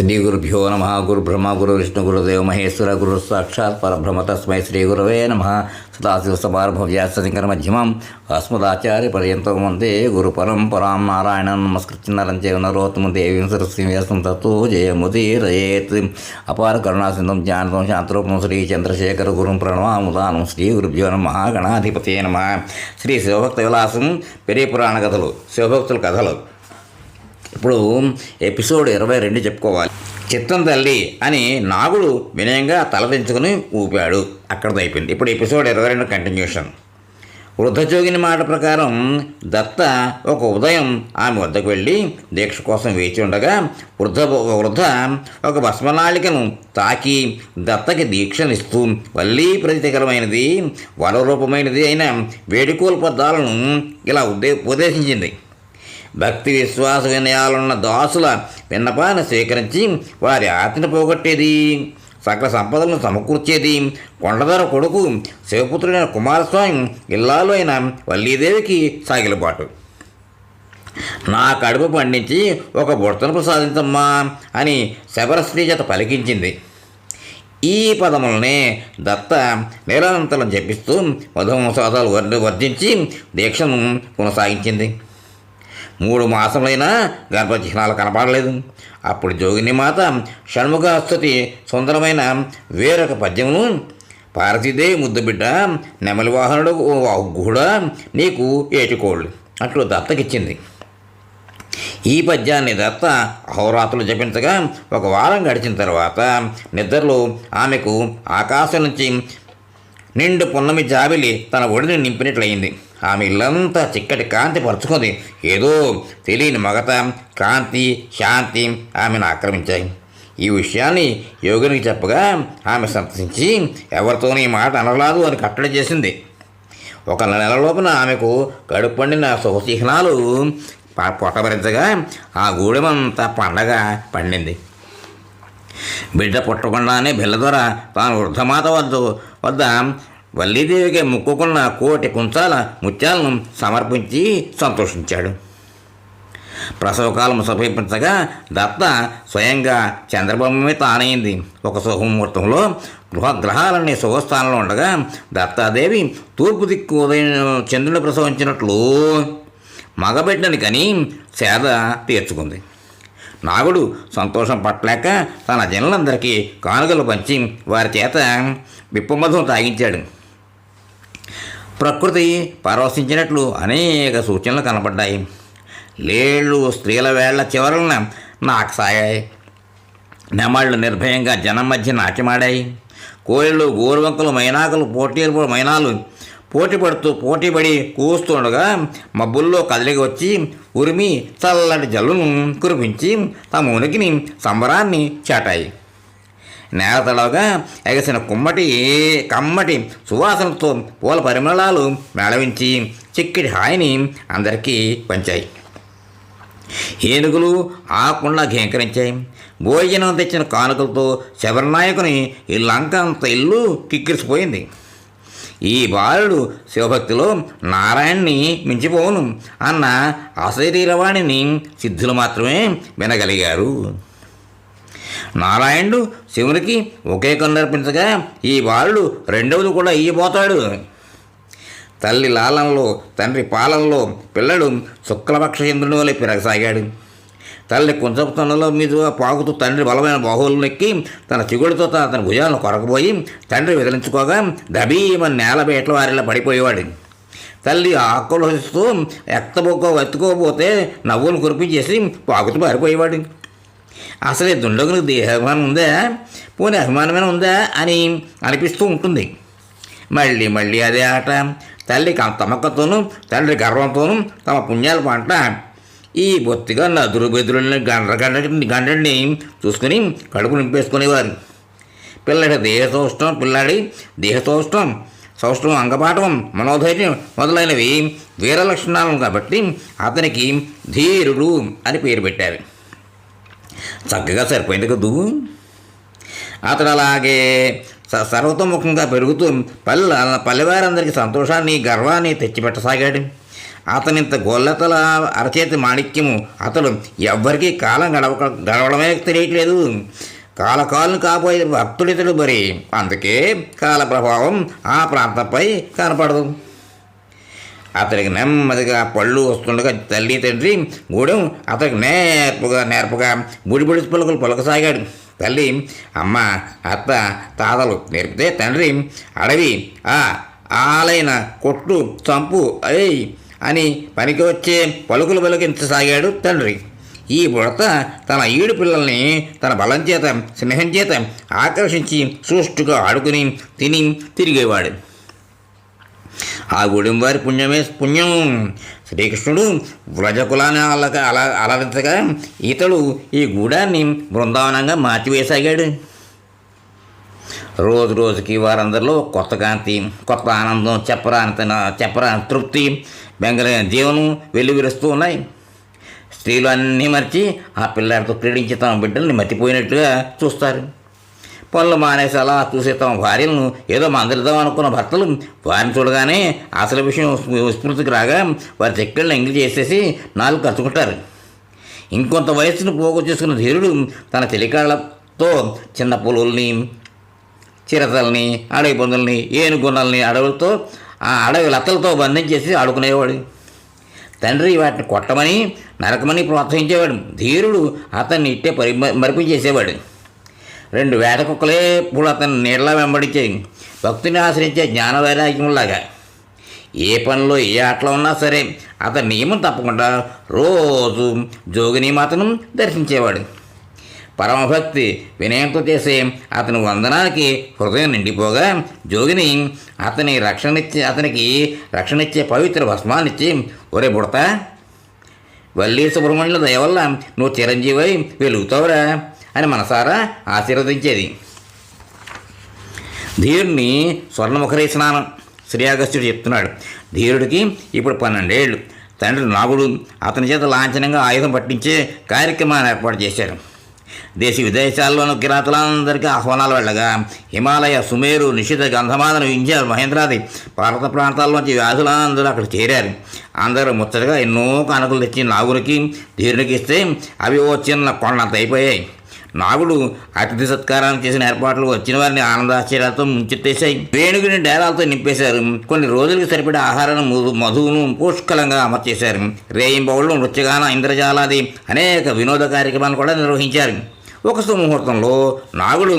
శ్రీ గురుభ్యో నమ. గురు బ్రహ్మ గురు విష్ణు గురుదేవ మహేశ్వర గురు సాక్షాత్ పరబ్రహ్మ తస్మై శ్రీ గురవే నమ. సదాశివసమారభవ్యాసశంకర మధ్యమం అస్మదాచార్య పర్యంతం వందే గురు పరంపరాం నారాయణం నమస్కృత్య నరం చైవ నరోత్తమం దేవీం సరస్వతీం వ్యాసం తతో జయముదీరయేత్. అపార కరుణాసింధం జ్ఞానం శాంతరూపం శ్రీ చంద్రశేఖర గురుం ప్రణమాముదానం. శ్రీ గురుభ్యో నమ. గణాధిపతే నమ. శ్రీ శివభక్త విలాసం పెరియ పురాణ కథలు, శివభక్తుల కథలు. ఇప్పుడు ఎపిసోడ్ 22 చెప్పుకోవాలి. చిత్తం తల్లి అని నాగుడు వినయంగా తలదించుకుని ఊపాడు. అక్కడితో అయిపోయింది. ఇప్పుడు ఎపిసోడ్ 22 కంటిన్యూషన్. వృద్ధజోగిని మాట ప్రకారం దత్త ఒక ఉదయం ఆమె వద్దకు వెళ్ళి దీక్ష కోసం వేచి ఉండగా వృద్ధ ఒక భస్మనాళికను తాకి దత్తకి దీక్షనిస్తూ వల్లీ ప్రతికరమైనది వరరూపమైనది అయిన వేడుకోలు పదాలను ఇలా ఉపదేశించింది. భక్తి విశ్వాస వినయాలున్న దాసుల విన్నపాన్ని స్వీకరించి వారి ఆతిని పోగొట్టేది, సకల సంపదలను సమకూర్చేది కొండధర కొడుకు శివపుత్రుడైన కుమారస్వామి ఇల్లాలు అయిన వల్లీదేవికి సాగిలబాటు. నా కడుపు పండించి ఒక బుడతను ప్రసాదించమ్మా అని శబరశ్రీ చేత పలికించింది. ఈ పదములనే దత్త నిరంతరం జపిస్తూ మధుమసాదాలు వర్జించి దీక్షను కొనసాగించింది. 3 మాసములైనా గర్భచిహ్నాలు కనపడలేదు. అప్పుడు జోగిని మాత షణ్ముఖస్తుతి సుందరమైన వేరొక పద్యమును పార్వతీదేవి ముద్దుబిడ్డ నెమలి వాహనుడు కూడా నీకు ఏటికోళ్ళు అట్లు దత్తకిచ్చింది. ఈ పద్యాన్ని దత్త అహోరాత్రులు జపించగా 1 వారం గడిచిన తర్వాత నిద్రలో ఆమెకు ఆకాశం నుంచి నిండు పున్నమి జాబిలి తన ఒడిని నింపినట్లయింది. ఆమె ఇల్లంతా చిక్కటి కాంతి పరుచుకుంది. ఏదో తెలియని మగత, కాంతి, శాంతి ఆమెను ఆక్రమించాయి. ఈ విషయాన్ని యోగునికి చెప్పగా ఆమె సంతసించి ఎవరితోనూ ఈ మాట అనరాదు అని కట్టడి చేసింది. 1 నెలలోపున ఆమెకు కడుపు పండిన శుభచిహ్నాలు పొట్టబరించగా ఆ గూడెమంతా పండగ పండింది. బిడ్డ పుట్టకుండానే బిల్లదొర తాను వృద్ధమాత వద్ద వల్లీదేవికి ముక్కుకున్న 1,000,000 కుంచాల ముత్యాలను సమర్పించి సంతోషించాడు. ప్రసవకాలం సమీపించగా దత్త స్వయంగా చంద్రబొమ్మే తానైంది. ఒక శుభముహూర్తంలో గ్రహాలన్నీ శుభస్థానంలో ఉండగా దత్తాదేవి తూర్పు దిక్కు ఉదయం చంద్రుని ప్రసవించినట్లు మగబిడ్డని కని సేద తీర్చుకుంది. నాగుడు సంతోషం పట్టలేక తన జనులందరికీ కానుకలు పంచి వారి చేత విప్పమధం తాగించాడు. ప్రకృతి పరవశించినట్లు అనేక సూచనలు కనపడ్డాయి. లేళ్ళు స్త్రీల వేళ్ల చివరన నాకు సాగాయి. నెమళ్ళు నిర్భయంగా జనం మధ్య నాట్యమాడాయి. కోయిళ్ళు, గోరువంకలు, మైనాలు పోటీపడి కూస్తుండగా మబ్బుల్లో కదిలికి వచ్చి ఉరిమి చల్లటి జల్లును కురిపించి తమ ఉనికిని సంబరాన్ని చాటాయి. నేల తడవగా ఎగసిన కమ్మటి సువాసనతో పూల పరిమళాలు మేళవించి చిక్కటి హాయిని అందరికీ పంచాయి. ఏనుగులు ఆకుండా ఘేంకరించాయి. భోజనం తెచ్చిన కానుకలతో శబరినాయకుని ఇల్లంకంత ఇల్లు కిక్కిరిసిపోయింది. ఈ బాలుడు శివభక్తిలో నారాయణ్ణి మించిపోను అన్న అశరీరవాణిని సిద్ధులు మాత్రమే వినగలిగారు. నారాయణుడు శివునికి ఒకే కన్నర్పించగా ఈ బాలుడు రెండవది కూడా ఇయ్యబోతాడు. తల్లి లాలంలో తండ్రి పాలనలో పిల్లడు శుక్లపక్ష చంద్రుని వలె పెరగసాగాడు. తల్లి కుంచపుతనంలో మీద పాకుతూ తండ్రి బలమైన బాహువులను ఎక్కి తన చిగుడితో తన భుజాలను కొరకపోయి తండ్రి విదిలించుకోగా దబీమని నేల బేట్ల వారిలా పడిపోయేవాడు. తల్లి ఆక్రోశిస్తూ ఎత్తుకోబోతే నవ్వులు కురిపించేసి పాకుతూ పారిపోయేవాడు. అసలే దుండగునికి దేహాభిమానం ఉందా, పోనీ అభిమానమైన ఉందా అని అనిపిస్తూ ఉంటుంది. మళ్ళీ అదే ఆట. తల్లి తమకతోనూ తండ్రి గర్వంతోనూ తమ పుణ్యాల పంట ఈ బొత్తిగా నదురు బెదురుని గండని చూసుకుని కడుపు నింపేసుకునేవారు. పిల్లాడి దేహసౌష్టం సౌష్టం అంగపాఠం మనోధైర్యం మొదలైనవి వీర లక్షణాలు కాబట్టి అతనికి ధీరుడు అని పేరు పెట్టారు. చక్కగా సరిపోయింది కదూ. అతడు అలాగే సర్వతోముఖంగా పెరుగుతూ పల్లెవారందరికీ సంతోషాన్ని గర్వాన్ని తెచ్చిపెట్టసాగాడు. అతనింత గొల్లతల అరచేతి మాణిక్యము అతడు ఎవ్వరికీ కాలం గడవడమే తెలియట్లేదు. కాలకాలను కాపోయే భక్తుడితడు మరి, అందుకే కాల ప్రభావం ఆ ప్రాంతంపై కనపడదు. అతడికి నెమ్మదిగా పళ్ళు వస్తుండగా తల్లి తండ్రి గూడెం అతడికి నేర్పుగా బుడిబుడి పలుకులు పలకసాగాడు. తల్లి అమ్మ అత్త తాతలు నేర్పితే తండ్రి అడవి ఆలైన కొట్టు చంపు అయ్ అని పనికి వచ్చే పలుకులు పలికించసాగాడు తండ్రి. ఈ బుడత తన ఈడు పిల్లల్ని తన బలం చేత స్నేహం చేత ఆకర్షించి సూష్టుగా ఆడుకుని తిని తిరిగేవాడు. ఆ గూడెం వారి పుణ్యం. శ్రీకృష్ణుడు వ్రజకులాన్ని అలరించగా ఇతడు ఈ గూడాన్ని బృందావనంగా మార్చివేసాగాడు. రోజు రోజుకి వారందరిలో కొత్త కాంతి, కొత్త ఆనందం, చెప్పరాని తృప్తి, బెంగళైన జీవనం వెల్లువిరుస్తూ ఉన్నాయి. స్త్రీలు అన్నీ మర్చి ఆ పిల్లాడితో క్రీడించి తమ బిడ్డల్ని మర్చిపోయినట్టుగా చూస్తారు. పనులు మానేసి అలా చూసే తమ భార్యలను ఏదో మందలిద్దాం అనుకున్న భర్తలు వారిని చూడగానే అసలు విషయం స్మృతికి రాగా వారి చెక్కలను ఎంగిలి చేసేసి నాలుగు కలుచుకుంటారు. ఇంకొంత వయస్సును పోగు చేసుకున్న ధీరుడు తన చెలికాళ్లతో చిన్న పులుల్ని, చిరతల్ని, అడవి పందుల్ని, ఏనుగున్నల్ని అడవులతో ఆ అడవి లతలతో బంధించేసి ఆడుకునేవాడు. తండ్రి వాటిని కొట్టమని నరకమని ప్రోత్సహించేవాడు. ధీరుడు అతన్ని ఇట్టే మరిపించేసేవాడు. 2 వేట కుక్కలే ఇప్పుడు అతన్ని నీడలా వెంబడించేవి, భక్తిని ఆశ్రయించే జ్ఞాన వైరాగ్యంలాగా. ఏ పనిలో ఏ ఆటలో ఉన్నా సరే అతని నియమం తప్పకుండా రోజు జోగినీమాతను దర్శించేవాడు. పరమభక్తి వినయంతో చేసే అతని వందనానికి హృదయం నిండిపోగా జోగిని అతనికి రక్షణిచ్చే పవిత్ర భస్మాన్నిచ్చి, ఒరే బుడత, వల్లి సుబ్రహ్మణ్యుల దయ వల్ల నువ్వు చిరంజీవై వెలుగుతావురా అని మనసారా ఆశీర్వదించేది. ధీరుని స్వర్ణముఖరీ స్నానం. శ్రీ అగస్త్యుడు చెప్తున్నాడు. ధీరుడికి ఇప్పుడు 12 ఏళ్ళు. తండ్రి నాగుడు అతని చేత లాంఛనంగా ఆయుధం పట్టించే కార్యక్రమాన్ని ఏర్పాటు చేశారు. దేశ విదేశాల్లోనూ కిరాతులందరికీ ఆహ్వానాలు వెళ్ళగా హిమాలయ, సుమేరు, నిషిత, గంధమాదన, వింధ్య, మహేంద్రాది భారత ప్రాంతాల్లోంచి వ్యాధులందరూ అక్కడ చేరారు. అందరూ ముచ్చటగా ఎన్నో కానుకలు తెచ్చి నాగునికి, ధీరునికి ఇస్తే అవి ఓ చిన్న కొండంత అయిపోయాయి. నాగుడు అతిథి సత్కారానికి చేసిన ఏర్పాట్లు వచ్చిన వారిని ఆనందాశ్చర్యాలతో ముంచెత్తేశాయి. వేణుగుని డేరాలతో నింపేశారు. కొన్ని రోజులకి సరిపడే ఆహారాన్ని, మధువును పుష్కలంగా అమర్చేశారు. రేయింబౌళ్ళు, నృత్యగాన, ఇంద్రజాలాది అనేక వినోద కార్యక్రమాలు కూడా నిర్వహించారు. ఒక సుముహూర్తంలో నాగుడు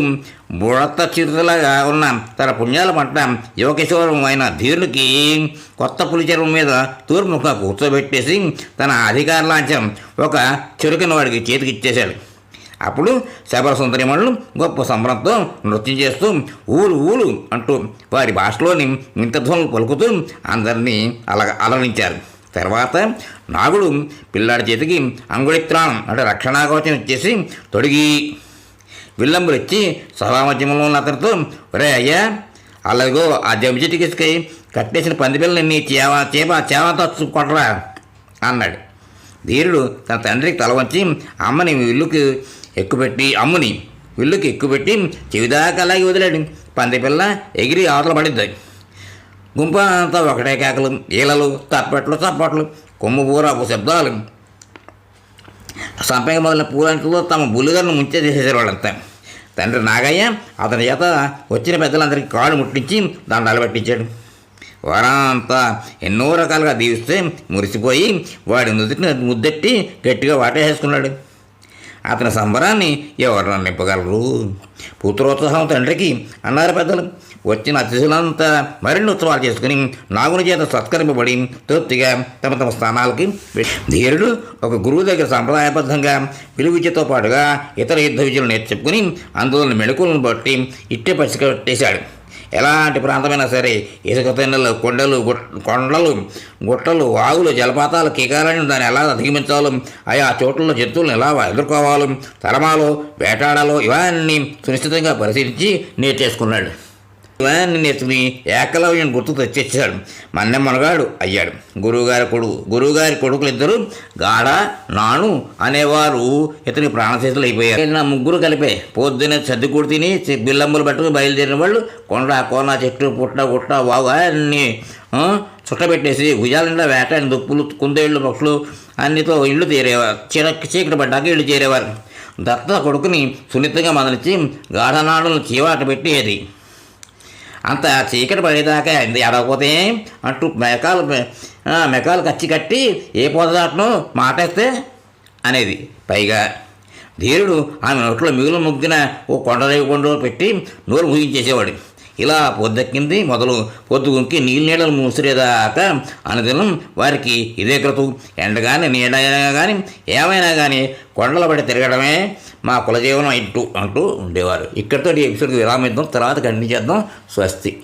బుడత చిరుతలాగా ఉన్న తన పుణ్యాల పంట యువకిశోరం అయిన ధీరునికి కొత్త పులిచెరువు మీద తూర్పుముఖంగా కూర్చోబెట్టేసి తన అధికార లాంఛనం ఒక చురుకిన వాడికి చేతికిచ్చేశాడు. అప్పుడు శబర సుందరిమణులు గొప్ప సంబరంతో నృత్యం చేస్తూ ఊలు ఊలు అంటూ వారి భాషలోని వింతధ్వనులు పలుకుతూ అందరినీ అలరించారు. తర్వాత నాగుడు పిల్లాడి చేతికి అంగుళిత్రాణం అంటే రక్షణాకవచం ఇచ్చేసి తొడిగి విల్లంబులు ఇచ్చి సభామధ్యంలో ఉన్న అతనితో, ఒరే అయ్యా, అలాగో ఆ జంబి చెట్టుకి ఇసుకై కట్టేసిన పందిపిల్లని చేపతో కొట్టరా అన్నాడు. ధీరుడు తన తండ్రికి తల వంచి అమ్మని విల్లుకి ఎక్కుపెట్టి చెవిదాకా అలాగే వదిలాడు. పందిపిల్ల ఎగిరి అవతల పడిద్ది. గుంప అంతా ఒకటే కేకలు, ఈలలు, చప్పట్లు, కొమ్ము పూరాపు శబ్దాలు. సంపంగ మొదలైన పూలంటలో తమ బుల్లిగలను ముంచేసేసారు వాళ్ళంతా. తండ్రి నాగయ్య అతని చేత వచ్చిన పెద్దలందరికీ కాళ్ళు ముట్టించి దండాలు పట్టించాడు. వారంతా ఎన్నో రకాలుగా దీవిస్తే మురిసిపోయి వాడి నుదుటిని ముద్దెట్టి గట్టిగా వాటేసుకున్నాడు. అతని సంబరాన్ని ఎవరు నింపగలరు? పుత్రోత్సాహం తండ్రికి అన్నారు పెద్దలు. వచ్చిన అతిథులంతా మరిన్ని ఉత్సవాలు చేసుకుని నాగుని చేత సత్కరింపబడి తృప్తిగా తమ తమ స్థానాలకి. ధీరుడు ఒక గురువు దగ్గర సంప్రదాయబద్ధంగా విలువిద్యతో పాటుగా ఇతర యుద్ధ విద్యలు నేర్చుకుని అందులోని మెళకువలను బట్టి ఇట్టే పసికట్టేశాడు. ఎలాంటి ప్రాంతమైనా సరే ఇసుక తెన్నెలు, కొండలు, గుట్టలు, వాగులు, జలపాతాలు, కీకాలని దాన్ని ఎలా అధిగమించాలో, ఆయా చోట్లలో జంతువులను ఎలా ఎదుర్కోవాలో, తరమాలో, వేటాడాలో ఇవన్నీ సునిశ్చితంగా పరిశీలించి నేర్చేసుకున్నాడు. నేర్చుకుని ఏకలవ్యం గుర్తు తెచ్చేసాడు. మన్నెమ్మనగాడు అయ్యాడు. గురువుగారి కొడుకులు ఇద్దరు గాడ నాను అనేవారు ఇతని ప్రాణశీతులు అయిపోయారు. నా ముగ్గురు కలిపే పొద్దున్నే సర్దికూడు తిని బిల్లంబులు పట్టుకుని బయలుదేరిన వాళ్ళు కోన చెట్టు పుట్ట గుట్ట వాగు అన్నీ చుట్టబెట్టేసి భుజాల నిండా వేటాడిన దుప్పులు కుందేళ్ళు పక్షులు అన్నితో ఇళ్ళు చేరేవారు. చీకటి పడ్డాక ఇళ్ళు చేరేవారు. దత్త కొడుకుని సున్నితంగా మొదలిచ్చి గాఢనాడులను చీవాట పెట్టేది. అంత చీకటి పడేదాకా ఎడకపోతే అంటూ మెకాలు కట్టి ఏ పొదదాటనో మాటేస్తే అనేది. పైగా ధీరుడు ఆమె నోట్లో మిగులు ముగ్గిన ఓ కొండరేవి కొండలో పెట్టి నోరు ముగించేసేవాడు. ఇలా పొద్దెక్కింది మొదలు పొద్దుగుంకి నీళ్ళను మూసిరేదాకా అనుదినం వారికి ఇదే క్రతు. ఎండ కానీ నీడ కానీ ఏమైనా కానీ కొండల పడి తిరగడమే మా కులజీవనం అంటూ ఉండేవారు. ఇక్కడితో ఈ ఎపిసోడ్కి విరామిద్దాం. తర్వాత కంటిన్యూ చేద్దాం. స్వస్తి.